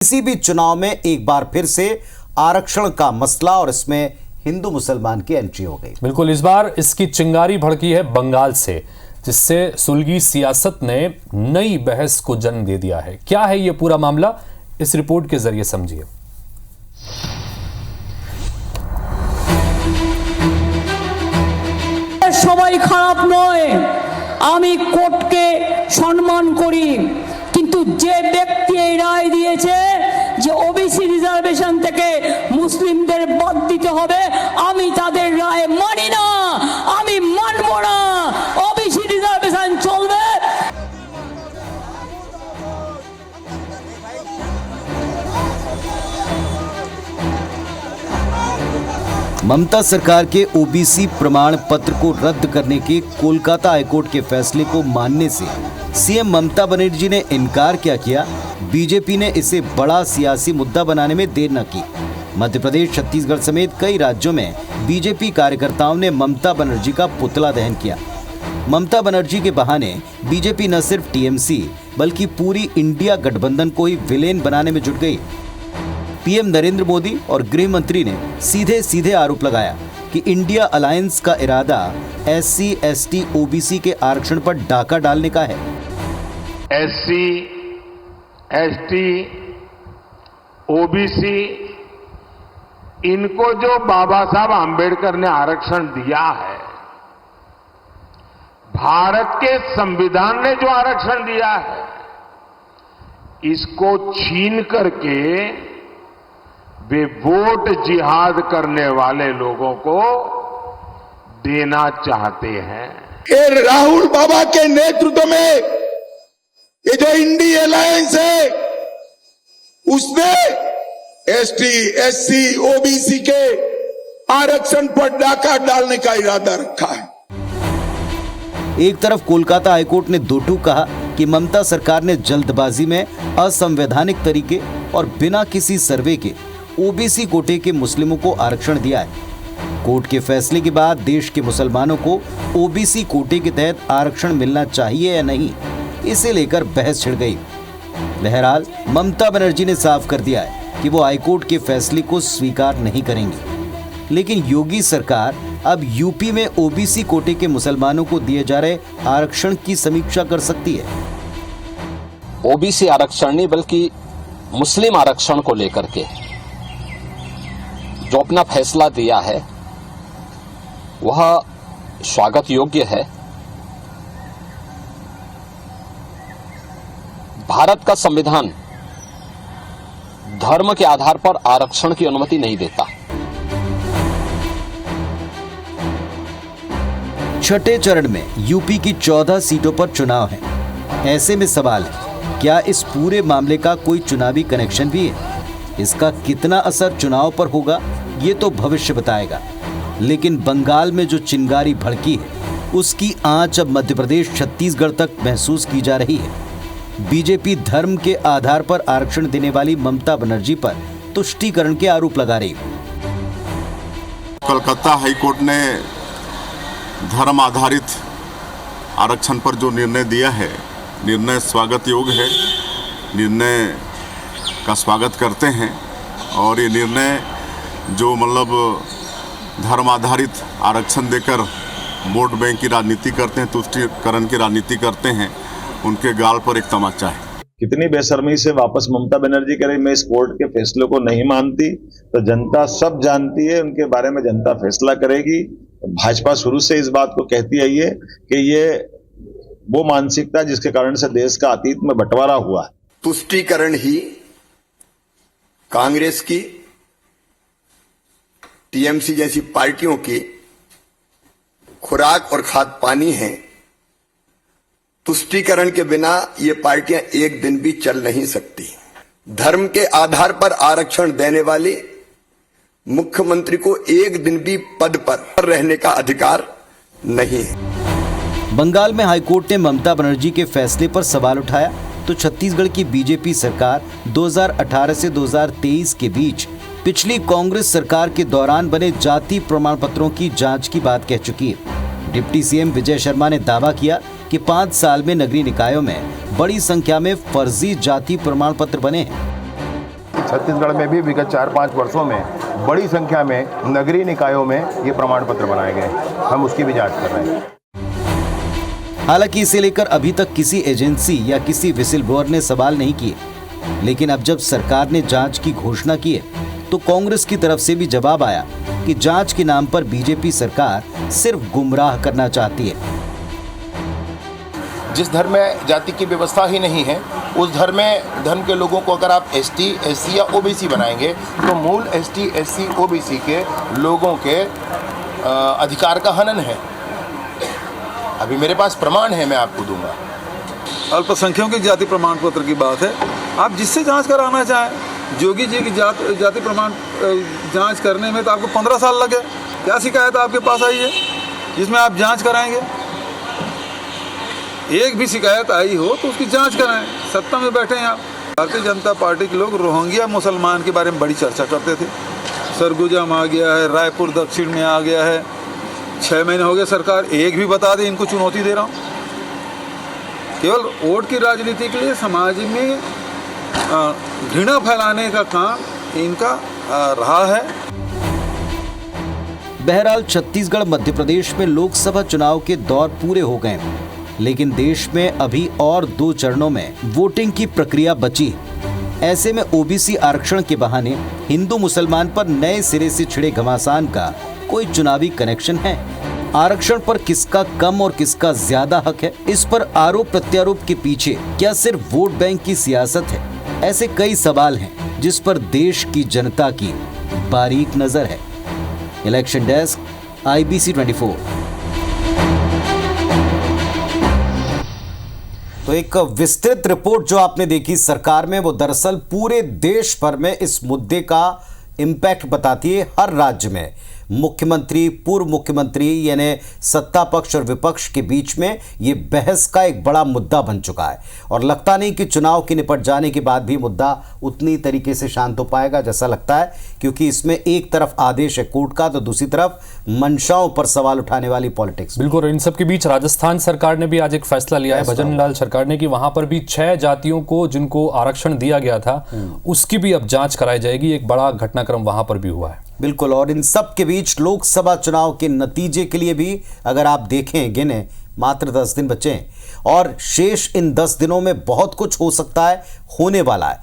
किसी भी चुनाव में एक बार फिर से आरक्षण का मसला और इसमें हिंदू मुसलमान की एंट्री हो गई। बिल्कुल, इस बार इसकी चिंगारी भड़की है बंगाल से, जिससे सुलगी सियासत ने नई बहस को जन्म दे दिया है। क्या है ये पूरा मामला, इस रिपोर्ट के जरिए समझिए। সবাই খারাপ নয়, আমি কোর্টকে সম্মান করি, কিন্তু যে ব্যক্তি এই রায় দিয়েছে যে ওবিসি রিজার্ভেশন থেকে মুসলিমদের বাদ দিতে হবে, আমি তাদের রায় মানি না, আমি মানব না। ওবিসি রিজার্ভেশন চলবে। ममता सरकार के ओबीसी प्रमाण पत्र को रद्द करने के कोलकाता हाईकोर्ट के फैसले को मानने से सीएम ममता बनर्जी ने इनकार क्या किया। बीजेपी ने इसे बड़ा सियासी मुद्दा बनाने में देर न की। मध्य प्रदेश, छत्तीसगढ़ समेत कई राज्यों में बीजेपी कार्यकर्ताओं ने ममता बनर्जी का पुतला दहन किया। ममता बनर्जी के बहाने बीजेपी न सिर्फ टीएमसी बल्कि पूरी इंडिया गठबंधन को ही विलेन बनाने में जुट गई। पीएम नरेंद्र मोदी और गृह मंत्री ने सीधे सीधे आरोप लगाया कि इंडिया अलायंस का इरादा एससी, एसटी, ओबीसी के आरक्षण पर डाका डालने का है। एससी, एसटी, ओबीसी, इनको जो बाबा साहब आंबेडकर ने आरक्षण दिया है, भारत के संविधान ने जो आरक्षण दिया है, इसको छीन करके वे वोट जिहाद करने वाले लोगों को देना चाहते हैं। ये राहुल बाबा के नेतृत्व में ये जो इंडिया अलायंस है, उसने एसटी, एससी, ओबीसी के आरक्षण पर डाका डालने का इरादा रखा है। एक तरफ कोलकाता हाईकोर्ट ने दो टूक कहा कि ममता सरकार ने जल्दबाजी में असंवैधानिक तरीके और बिना किसी सर्वे के ओबीसी कोटे के मुस्लिमों को आरक्षण दिया है। कोर्ट के फैसले के बाद देश के मुसलमानों को ओबीसी कोटे के तहत आरक्षण मिलना चाहिए या नहीं, इसे लेकर बहस छिड़ गई। बहरहाल ममता बनर्जी ने साफ कर दिया है कि वो हाईकोर्ट के फैसले को स्वीकार नहीं करेंगी। लेकिन योगी सरकार अब यूपी में ओबीसी कोटे के मुसलमानों को दिए जा रहे आरक्षण की समीक्षा कर सकती है। ओबीसी आरक्षण नहीं बल्कि मुस्लिम आरक्षण को लेकर के जो अपना फैसला दिया है वह स्वागत योग्य है। भारत का संविधान धर्म के आधार पर आरक्षण की अनुमति नहीं देता। छठे चरण में यूपी की 14 सीटों पर चुनाव है। ऐसे में सवाल है, क्या इस पूरे मामले का कोई चुनावी कनेक्शन भी है? इसका कितना असर चुनाव पर होगा, ये तो भविष्य बताएगा। लेकिन बंगाल में जो चिंगारी भड़की है, उसकी आंच अब मध्य प्रदेश, छत्तीसगढ़ तक महसूस की जा रही है। बीजेपी धर्म के आधार पर आरक्षण देने वाली ममता बनर्जी पर तुष्टीकरण के आरोप लगा रही है। कोलकाता हाईकोर्ट ने धर्म आधारित आरक्षण पर जो निर्णय दिया है, निर्णय स्वागत योग्य है। निर्णय का स्वागत करते हैं और ये निर्णय जो मतलब धर्म आधारित आरक्षण देकर वोट बैंक की राजनीति करते हैं, तुष्टीकरण की राजनीति करते हैं, उनके गाल पर एक तमाचा है। कितनी बेशर्मी से वापस ममता बनर्जी कह रही मैं इस कोर्ट के फैसले को नहीं मानती, तो जनता सब जानती है, उनके बारे में जनता फैसला करेगी। भाजपा शुरू से इस बात को कहती आई है कि ये वो मानसिकता जिसके कारण से देश का अतीत में बंटवारा हुआ है। तुष्टीकरण ही कांग्रेस की, टीएमसी जैसी पार्टियों की खुराक और खाद पानी है। तुष्टीकरण के बिना ये पार्टियां एक दिन भी चल नहीं सकती। धर्म के आधार पर आरक्षण देने वाले मुख्यमंत्री को एक दिन भी पद पर रहने का अधिकार नहीं है। बंगाल में हाईकोर्ट ने ममता बनर्जी के फैसले पर सवाल उठाया तो छत्तीसगढ़ की बीजेपी सरकार 2018 से 2023 के बीच पिछली कांग्रेस सरकार के दौरान बने जाति प्रमाण पत्रों की जांच की बात कह चुकी है। डिप्टी सीएम विजय शर्मा ने दावा किया कि 5 साल में नगरीय निकायों में बड़ी संख्या में फर्जी जाति प्रमाण पत्र बने हैं। छत्तीसगढ़ में भी विगत 4-5 वर्षों में बड़ी संख्या में नगरीय निकायों में ये प्रमाण पत्र बनाए गए। हम उसकी भी जांच कर रहे हैं। हालांकि इसे लेकर अभी तक किसी एजेंसी या किसी विसिल ब्लोअर ने सवाल नहीं किए, लेकिन अब जब सरकार ने जांच की घोषणा की है तो कांग्रेस की तरफ से भी जवाब आया कि जांच के नाम पर बीजेपी सरकार सिर्फ गुमराह करना चाहती है। जिस धर्म में जाति की व्यवस्था ही नहीं है, उस धर्म के लोगों को अगर आप ST, SC या OBC बनाएंगे तो मूल ST, SC, OBC के लोगों के अधिकार का हनन है। अभी मेरे पास प्रमाण है, मैं आपको दूंगा। अल्पसंख्यकों की जाति प्रमाण पत्र की बात है, आप जिससे जांच कराना चाहें। जोगी जी की जाति प्रमाण जांच करने में तो आपको 15 साल लगे। क्या शिकायत आपके पास आई है जिसमें आप जांच कराएंगे? एक भी शिकायत आई हो तो उसकी जांच कराएं। सत्ता में बैठे हैं आप। भारतीय जनता पार्टी के लोग रोहिंग्या मुसलमान के बारे में बड़ी चर्चा करते थे। सरगुजा में आ गया है, रायपुर दक्षिण में आ गया है। 6 महीने हो गए, सरकार एक भी बता दे, इनको चुनौती दे रहा हूँ। केवल वोट की राजनीति के लिए समाज में घृणा फैलाने का काम इनका रहा है। बहरहाल छत्तीसगढ़ मध्य प्रदेश में लोकसभा चुनाव के दौर पूरे हो गए, लेकिन देश में अभी और 2 चरणों में वोटिंग की प्रक्रिया बची है। ऐसे में ओबीसी आरक्षण के बहाने हिंदू मुसलमान पर नए सिरे से छिड़े घमासान का कोई चुनावी कनेक्शन है? आरक्षण पर किसका कम और किसका ज्यादा हक है? इस पर आरोप प्रत्यारोप के पीछे क्या सिर्फ वोट बैंक की सियासत है? ऐसे कई सवाल हैं जिस पर देश की जनता की बारीक नजर है। Election desk, IBC 24। तो एक विस्तृत रिपोर्ट जो आपने देखी सरकार में, वो दरअसल पूरे देश भर में इस मुद्दे का इम्पैक्ट बताती है। हर राज्य में मुख्यमंत्री, पूर्व मुख्यमंत्री यानी सत्ता पक्ष और विपक्ष के बीच में ये बहस का एक बड़ा मुद्दा बन चुका है और लगता नहीं कि चुनाव के निपट जाने के बाद भी मुद्दा उतनी तरीके से शांत हो पाएगा जैसा लगता है, क्योंकि इसमें एक तरफ आदेश है कोर्ट का तो दूसरी तरफ मंशाओं पर सवाल उठाने वाली पॉलिटिक्स। बिल्कुल। इन सब के बीच राजस्थान सरकार ने भी आज एक फैसला लिया है, भजन लाल सरकार ने, कि वहां पर भी 6 जातियों को जिनको आरक्षण दिया गया था उसकी भी अब जांच कराई जाएगी। एक बड़ा घटनाक्रम वहां पर भी हुआ है। बिल्कुल। और इन सब के बीच लोकसभा चुनाव के नतीजे के लिए भी अगर आप देखें, गिने मात्र 10 दिन बचे हैं और शेष इन 10 दिनों में बहुत कुछ हो सकता है, होने वाला है।